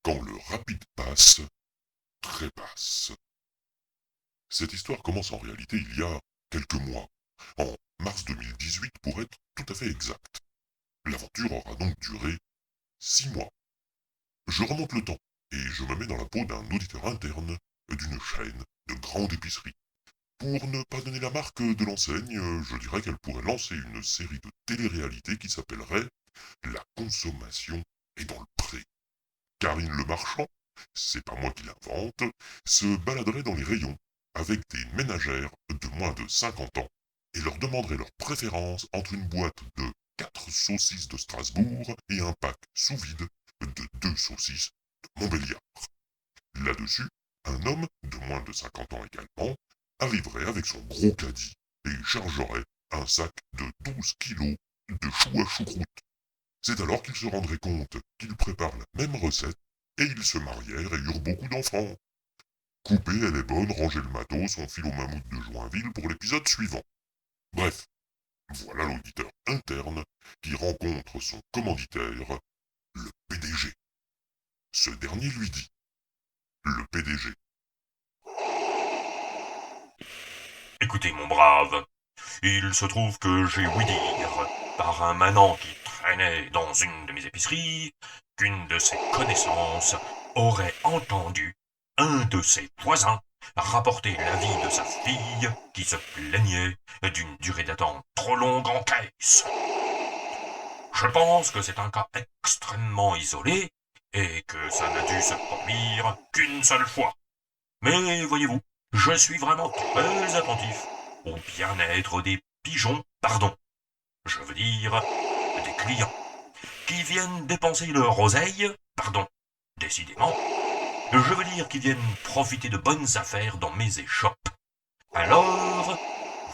Quand le rapide passe, trépasse. Cette histoire commence en réalité il y a quelques mois, en mars 2018 pour être tout à fait exact. L'aventure aura donc duré 6 mois. Je remonte le temps et je me mets dans la peau d'un auditeur interne d'une chaîne de grande épicerie. Pour ne pas donner la marque de l'enseigne, je dirais qu'elle pourrait lancer une série de télé-réalité qui s'appellerait La consommation est dans le pré. Karine Le Marchand, c'est pas moi qui l'invente, se baladerait dans les rayons avec des ménagères de moins de 50 ans et leur demanderait leur préférence entre une boîte de 4 saucisses de Strasbourg et un pack sous vide de 2 saucisses de Montbéliard. Là-dessus, un homme de moins de 50 ans également arriverait avec son gros caddie et chargerait un sac de 12 kilos de choux à choucroute. C'est alors qu'ils se rendraient compte qu'ils préparent la même recette et ils se marièrent et eurent beaucoup d'enfants. Coupée, elle est bonne, ranger le matos, on file au mammouth de Joinville pour l'épisode suivant. Bref, voilà l'auditeur interne qui rencontre son commanditaire, le PDG. Ce dernier lui dit, le PDG. Écoutez, mon brave, il se trouve que j'ai ouï dire, par un manant qui traînait dans une de mes épiceries, qu'une de ses connaissances aurait entendu un de ses voisins rapporter l'avis de sa fille qui se plaignait d'une durée d'attente trop longue en caisse. Je pense que c'est un cas extrêmement isolé et que ça n'a dû se produire qu'une seule fois. Mais voyez-vous, je suis vraiment très attentif au bien-être des pigeons, pardon, je veux dire des clients, qui viennent dépenser leur oseille, pardon, décidément, je veux dire qui viennent profiter de bonnes affaires dans mes échoppes. Alors,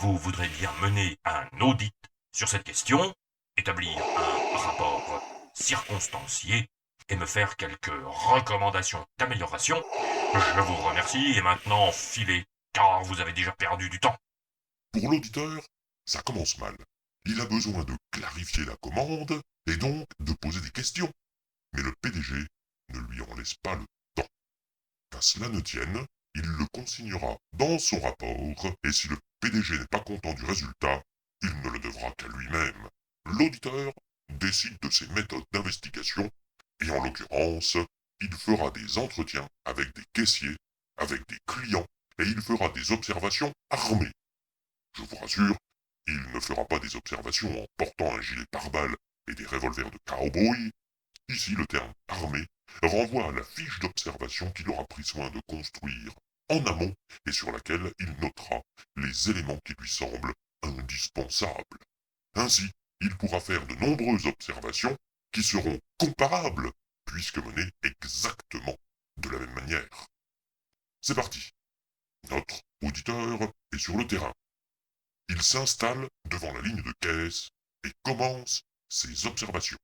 vous voudrez bien mener un audit sur cette question, établir un rapport circonstancié et me faire quelques recommandations d'amélioration. Je vous remercie et maintenant filez, car vous avez déjà perdu du temps. Pour l'auditeur, ça commence mal. Il a besoin de clarifier la commande et donc de poser des questions. Mais le PDG ne lui en laisse pas le temps. Qu'à cela ne tienne, il le consignera dans son rapport et si le PDG n'est pas content du résultat, il ne le devra qu'à lui-même. L'auditeur décide de ses méthodes d'investigation et en l'occurrence, il fera des entretiens avec des caissiers, avec des clients et il fera des observations armées. Je vous rassure, il ne fera pas des observations en portant un gilet pare-balles et des revolvers de cow-boy. Ici, le terme armé renvoie à la fiche d'observation qu'il aura pris soin de construire en amont et sur laquelle il notera les éléments qui lui semblent indispensables. Ainsi, il pourra faire de nombreuses observations qui seront comparables puisque menées exactement de la même manière. C'est parti. Notre auditeur est sur le terrain. Il s'installe devant la ligne de caisse et commence ses observations.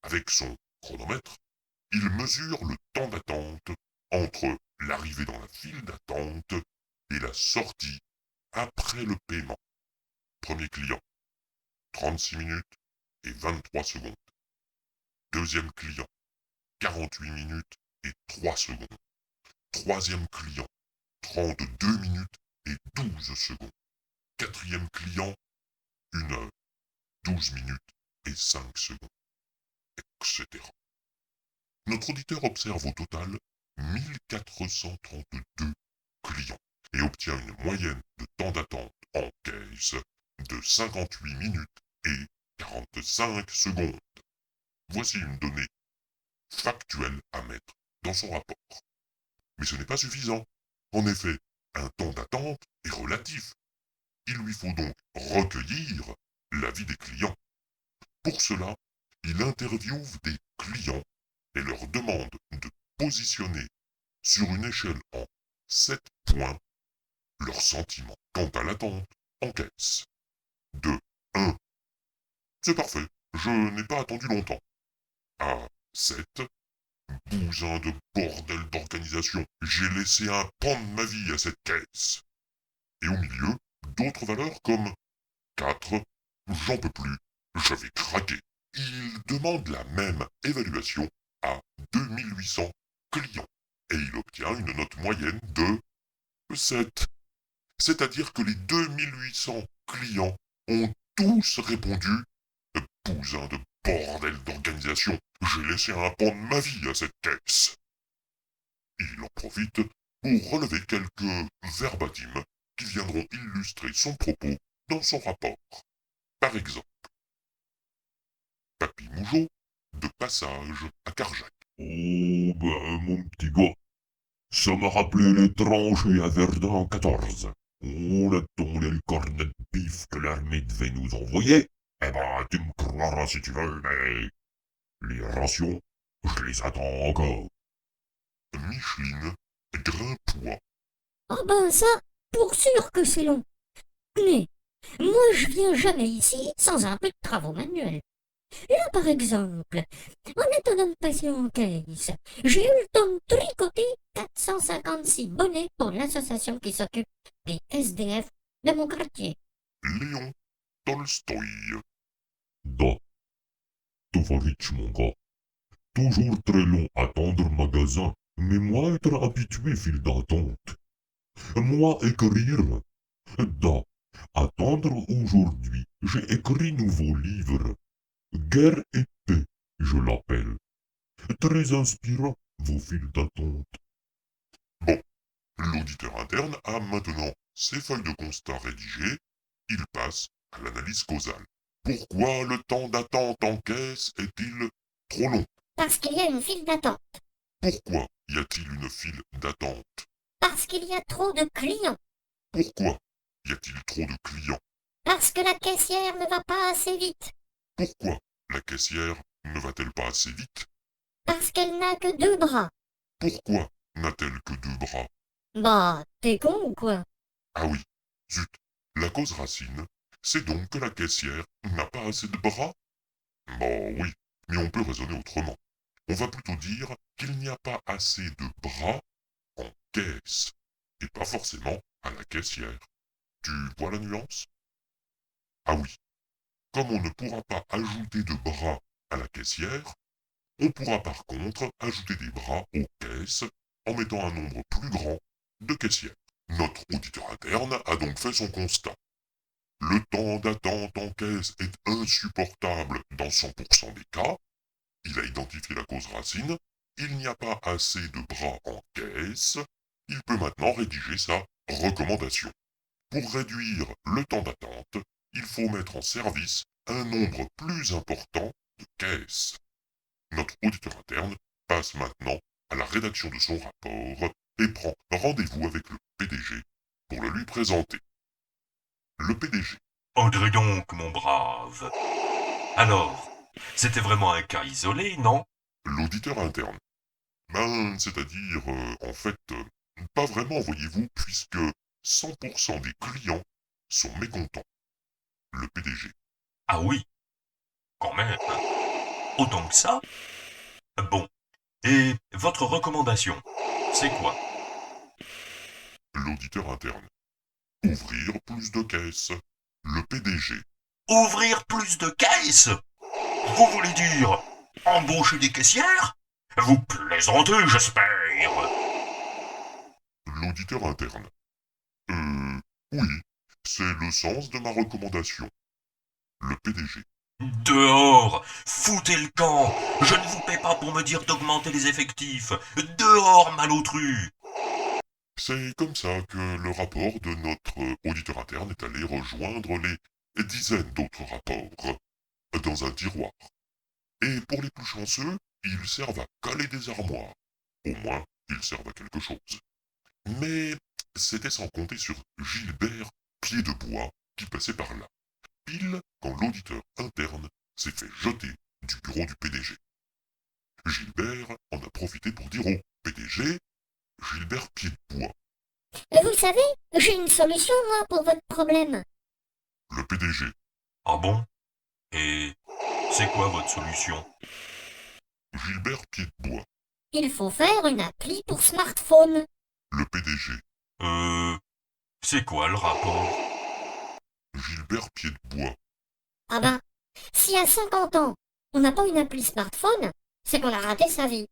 Avec son chronomètre, il mesure le temps d'attente entre l'arrivée dans la file d'attente et la sortie après le paiement. Premier client, 36 minutes et 23 secondes. Deuxième client, 48 minutes et 3 secondes. Troisième client, 32 minutes et 12 secondes. Quatrième client, 1 heure, 12 minutes et 5 secondes, etc. Notre auditeur observe au total 1432 clients et obtient une moyenne de temps d'attente en caisse de 58 minutes et 45 secondes. Voici une donnée factuelle à mettre dans son rapport. Mais ce n'est pas suffisant. En effet, un temps d'attente est relatif. Il lui faut donc recueillir l'avis des clients. Pour cela, il interviewe des clients et leur demande de positionner sur une échelle en 7 points leurs sentiments quant à l'attente en caisse. De 1. C'est parfait, je n'ai pas attendu longtemps. À 7. Bousin de bordel d'organisation, j'ai laissé un pan de ma vie à cette caisse. Et au milieu, d'autres valeurs comme 4. J'en peux plus, je vais craquer. Il demande la même évaluation à 2800 clients et il obtient une note moyenne de 7. C'est-à-dire que les 2800 clients ont tous répondu Bousin de bordel d'organisation, j'ai laissé un pan de ma vie à cette caisse. Il en profite pour relever quelques verbatims qui viendront illustrer son propos dans son rapport. Par exemple, Papy Mougeot, de passage à Carjac. Oh, ben, mon petit gars, ça m'a rappelé les tranchées à Verdun en 14. On attend les cornets de bif que l'armée devait nous envoyer. Eh ben, tu me croiras si tu veux, mais les rations, je les attends encore. Micheline Grimpois. Ah ben ça, pour sûr que c'est long. Mais moi je viens jamais ici sans un peu de travaux manuels. Là par exemple, en attendant de passer en caisse, j'ai eu le temps de tricoter 456 bonnets pour l'association qui s'occupe des SDF de mon quartier. Léon Tolstoï. Da, Tovarich, mon gars. Toujours très long attendre magasin, mais moi être habitué file d'attente. Moi écrire. Da, attendre aujourd'hui, j'ai écrit nouveau livre. Guerre et paix, je l'appelle. Très inspirant, vos files d'attente. Bon, l'auditeur interne a maintenant ses feuilles de constat rédigées. Il passe à l'analyse causale. Pourquoi le temps d'attente en caisse est-il trop long? Parce qu'il y a une file d'attente. Pourquoi y a-t-il une file d'attente? Parce qu'il y a trop de clients. Pourquoi y a-t-il trop de clients? Parce que la caissière ne va pas assez vite. Pourquoi la caissière ne va-t-elle pas assez vite? Parce qu'elle n'a que 2 bras. Pourquoi n'a-t-elle que 2 bras? Bah, t'es con ou quoi? Ah oui, zut, la cause racine, c'est donc que la caissière n'a pas assez de bras? Bon oui, mais on peut raisonner autrement. On va plutôt dire qu'il n'y a pas assez de bras en caisse, et pas forcément à la caissière. Tu vois la nuance? Ah oui, comme on ne pourra pas ajouter de bras à la caissière, on pourra par contre ajouter des bras aux caisses en mettant un nombre plus grand de caissières. Notre auditeur interne a donc fait son constat. Le temps d'attente en caisse est insupportable dans 100% des cas. Il a identifié la cause racine. Il n'y a pas assez de bras en caisse. Il peut maintenant rédiger sa recommandation. Pour réduire le temps d'attente, il faut mettre en service un nombre plus important de caisses. Notre auditeur interne passe maintenant à la rédaction de son rapport et prend rendez-vous avec le PDG pour le lui présenter. Le PDG. André donc, mon brave. Alors, c'était vraiment un cas isolé, non? L'auditeur interne. Ben, c'est-à-dire, en fait, pas vraiment, voyez-vous, puisque 100% des clients sont mécontents. Le PDG. Ah oui, quand même. Autant que ça? Bon. Et votre recommandation, c'est quoi? L'auditeur interne. Ouvrir plus de caisses. Le PDG. Ouvrir plus de caisses? Vous voulez dire embaucher des caissières? Vous plaisantez, j'espère. L'auditeur interne. Oui, c'est le sens de ma recommandation. Le PDG. Dehors! Foutez le camp! Je ne vous paie pas pour me dire d'augmenter les effectifs! Dehors, malotru! C'est comme ça que le rapport de notre auditeur interne est allé rejoindre les dizaines d'autres rapports dans un tiroir. Et pour les plus chanceux, ils servent à caler des armoires. Au moins, ils servent à quelque chose. Mais c'était sans compter sur Gilbert Pied de Bois qui passait par là, pile quand l'auditeur interne s'est fait jeter du bureau du PDG. Gilbert en a profité pour dire au PDG Gilbert Pied de Bois. Vous savez, j'ai une solution, moi, pour votre problème. Le PDG. Ah bon? Et c'est quoi votre solution? Gilbert Pied de Bois. Il faut faire une appli pour smartphone. Le PDG. C'est quoi le rapport? Gilbert Pied de Bois. Ah ben, si à 50 ans, on n'a pas une appli smartphone, c'est qu'on a raté sa vie.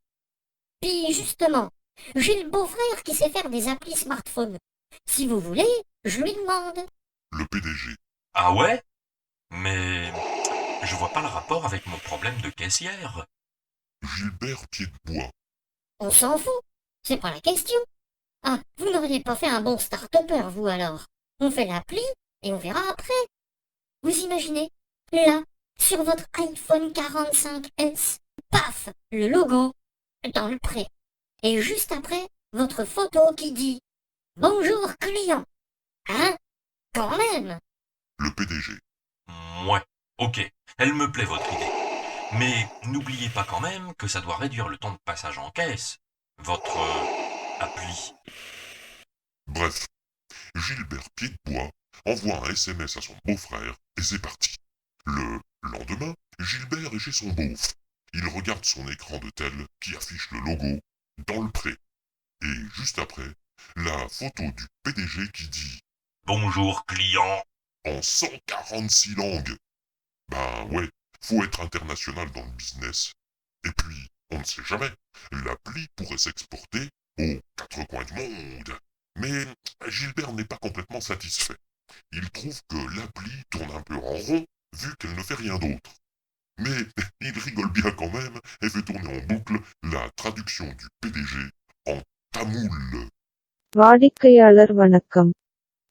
Puis justement, j'ai le beau-frère qui sait faire des applis smartphone. Si vous voulez, je lui demande. Le PDG. Ah ouais? Mais je vois pas le rapport avec mon problème de caissière. Gilbert Pied-de-Bois. On s'en fout, c'est pas la question. Ah, vous n'auriez pas fait un bon start-upper, vous alors. On fait l'appli et on verra après. Vous imaginez, là, sur votre iPhone 45S, paf, le logo, dans le pré. Et juste après, votre photo qui dit Bonjour client. Hein? Quand même. Le PDG. Ouais, ok, elle me plaît votre idée. Mais n'oubliez pas quand même que ça doit réduire le temps de passage en caisse. Votre appli. Bref, Gilbert Pied-de-Bois envoie un SMS à son beau-frère et c'est parti. Le lendemain, Gilbert est chez son beauf. Il regarde son écran de tel qui affiche le logo dans le pré. Et juste après, la photo du PDG qui dit Bonjour client. en 146 langues. Ben ouais, faut être international dans le business. Et puis, on ne sait jamais, l'appli pourrait s'exporter aux quatre coins du monde. Mais Gilbert n'est pas complètement satisfait. Il trouve que l'appli tourne un peu en rond vu qu'elle ne fait rien d'autre. Mais il rigole bien quand même et fait tourner en boucle la traduction du PDG en tamoul. வாடிக்கையாளர் வணக்கம்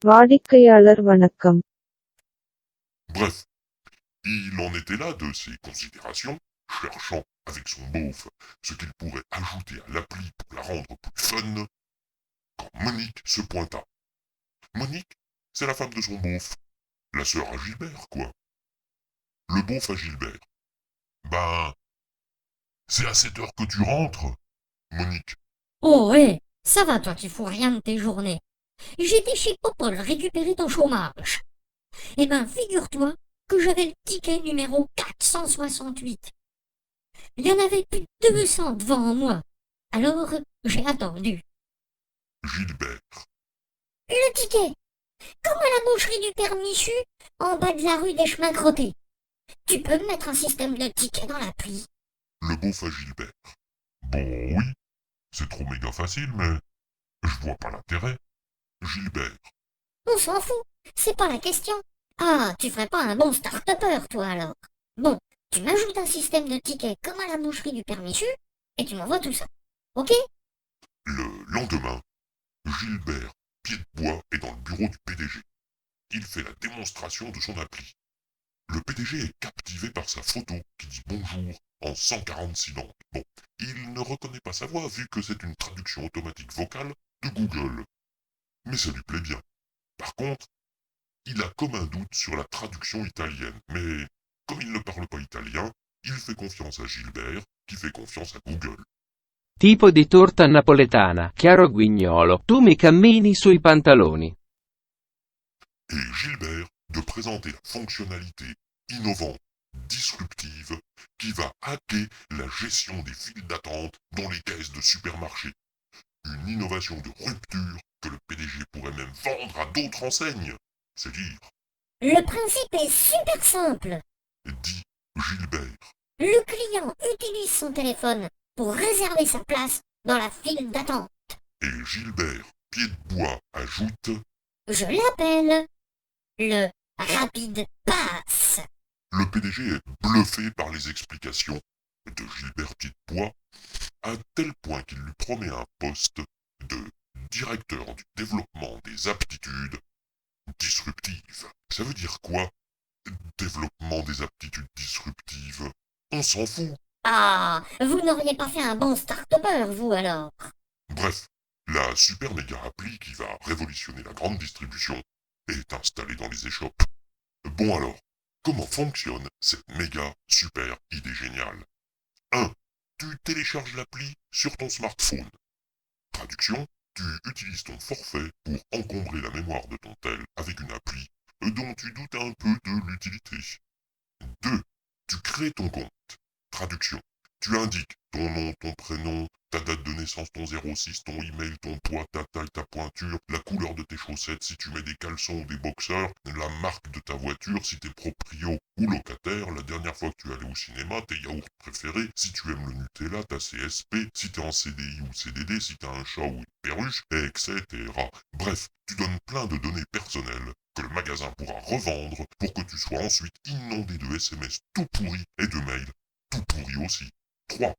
வாடிக்கையாளர் வணக்கம் Bref, il en était là de ses considérations, cherchant avec son beauf ce qu'il pourrait ajouter à l'appli pour la rendre plus fun, quand Monique se pointa. Monique, c'est la femme de son beauf, la sœur à Gilbert, quoi. Le beauf à Gilbert. Ben, c'est à cette heure que tu rentres, Monique. Oh ouais, ça va toi qui fous rien de tes journées. J'étais chez Popol récupérer ton chômage. Eh ben, figure-toi que j'avais le ticket numéro 468. Il y en avait plus de 200 devant moi. Alors, j'ai attendu. Gilbert. Le ticket, comme à la boucherie du Père Michu, en bas de la rue des Chemins Crottés. Tu peux me mettre un système de tickets dans l'appli. Le beauf à Gilbert. Bon, oui, c'est trop méga facile, mais je vois pas l'intérêt. Gilbert. On s'en fout, c'est pas la question. Ah, tu ferais pas un bon start-upper, toi, alors. Bon, tu m'ajoutes un système de tickets comme à la boucherie du Père Michu, et tu m'envoies tout ça. Ok? Le lendemain, Gilbert Pied-de-Bois est dans le bureau du PDG. Il fait la démonstration de son appli. Le PDG est captivé par sa photo qui dit bonjour en 146 langues. Bon, il ne reconnaît pas sa voix vu que c'est une traduction automatique vocale de Google. Mais ça lui plaît bien. Par contre, il a comme un doute sur la traduction italienne. Mais comme il ne parle pas italien, il fait confiance à Gilbert qui fait confiance à Google. Tipo di torta napoletana, chiaro guignolo, tu mi cammini sui pantaloni. Et Gilbert de présenter la fonctionnalité innovante, disruptive, qui va hacker la gestion des files d'attente dans les caisses de supermarchés. Une innovation de rupture que le PDG pourrait même vendre à d'autres enseignes. C'est dire, Le principe est super simple. dit Gilbert. Le client utilise son téléphone pour réserver sa place dans la file d'attente. Et Gilbert Pied-de-Bois ajoute, Je l'appelle le rapide pass. le PDG est bluffé par les explications de Gilbert Pied-de-Bois, à tel point qu'il lui promet un poste de directeur du développement des aptitudes disruptives. Ça veut dire quoi, développement des aptitudes disruptives? On s'en fout. Ah, vous n'auriez pas fait un bon start-upper, vous alors. Bref, la super méga appli qui va révolutionner la grande distribution est installée dans les échoppes. Bon alors, comment fonctionne cette méga super idée géniale? 1. Tu télécharges l'appli sur ton smartphone. Traduction, tu utilises ton forfait pour encombrer la mémoire de ton tel avec une appli dont tu doutes un peu de l'utilité. 2. Tu crées ton compte. Traduction, tu indiques ton nom, ton prénom, ta date de naissance, ton 06, ton email, ton poids, ta taille, ta pointure, la couleur de tes chaussettes, si tu mets des caleçons ou des boxeurs, la marque de ta voiture, si t'es proprio ou locataire, la dernière fois que tu es allé au cinéma, tes yaourts préférés, si tu aimes le Nutella, ta CSP, si t'es en CDI ou CDD, si t'as un chat ou une perruche, etc. Bref, tu donnes plein de données personnelles que le magasin pourra revendre pour que tu sois ensuite inondé de SMS tout pourris et de mails tout pourris aussi. 3.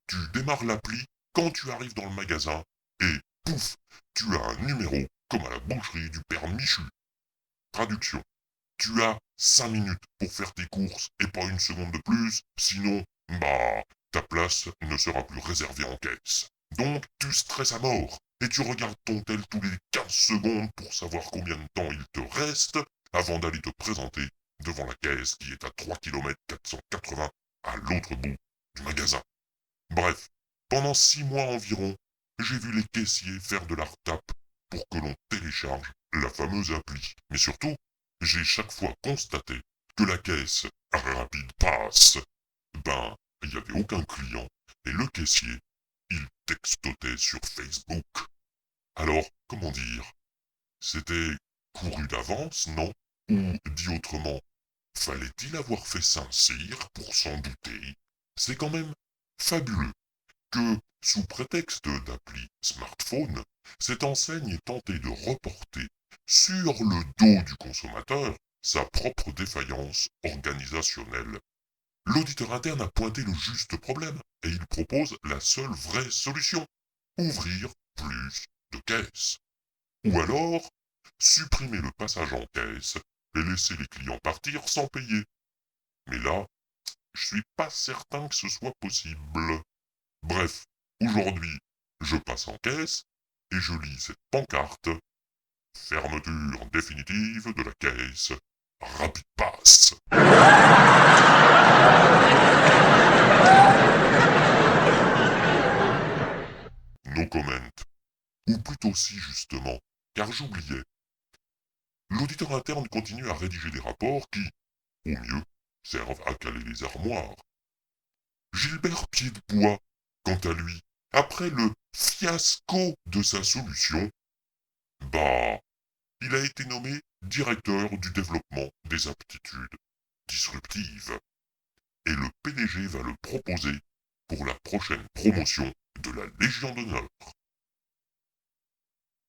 Tu démarres l'appli quand tu arrives dans le magasin et pouf, tu as un numéro comme à la boucherie du père Michu. Traduction. Tu as 5 minutes pour faire tes courses et pas une seconde de plus, sinon, ta place ne sera plus réservée en caisse. Donc, tu stresses à mort et tu regardes ton tel tous les 15 secondes pour savoir combien de temps il te reste avant d'aller te présenter devant la caisse qui est à 3 km 480 à l'autre bout du magasin. Bref, pendant 6 mois environ, j'ai vu les caissiers faire de la retape pour que l'on télécharge la fameuse appli. Mais surtout, j'ai chaque fois constaté que la caisse Rapid Pass, il n'y avait aucun client et le caissier, il textotait sur Facebook. Alors, comment dire? C'était couru d'avance, non? Ou, dit autrement, fallait-il avoir fait Saint-Cyr pour s'en douter? C'est quand même fabuleux que, sous prétexte d'appli smartphone, cette enseigne ait tenté de reporter sur le dos du consommateur sa propre défaillance organisationnelle. L'auditeur interne a pointé le juste problème et il propose la seule vraie solution. Ouvrir plus de caisses. Ou alors, supprimer le passage en caisse et laisser les clients partir sans payer. Mais là, je suis pas certain que ce soit possible. Bref, aujourd'hui, je passe en caisse et je lis cette pancarte. Fermeture définitive de la caisse. Rapid Pass. No comment. Ou plutôt si justement, car j'oubliais. L'auditeur interne continue à rédiger des rapports qui, au mieux, servent à caler les armoires. Gilbert Pied-de-Bois, quant à lui, après le fiasco de sa solution, il a été nommé directeur du développement des aptitudes disruptives. Et le PDG va le proposer pour la prochaine promotion de la Légion d'honneur.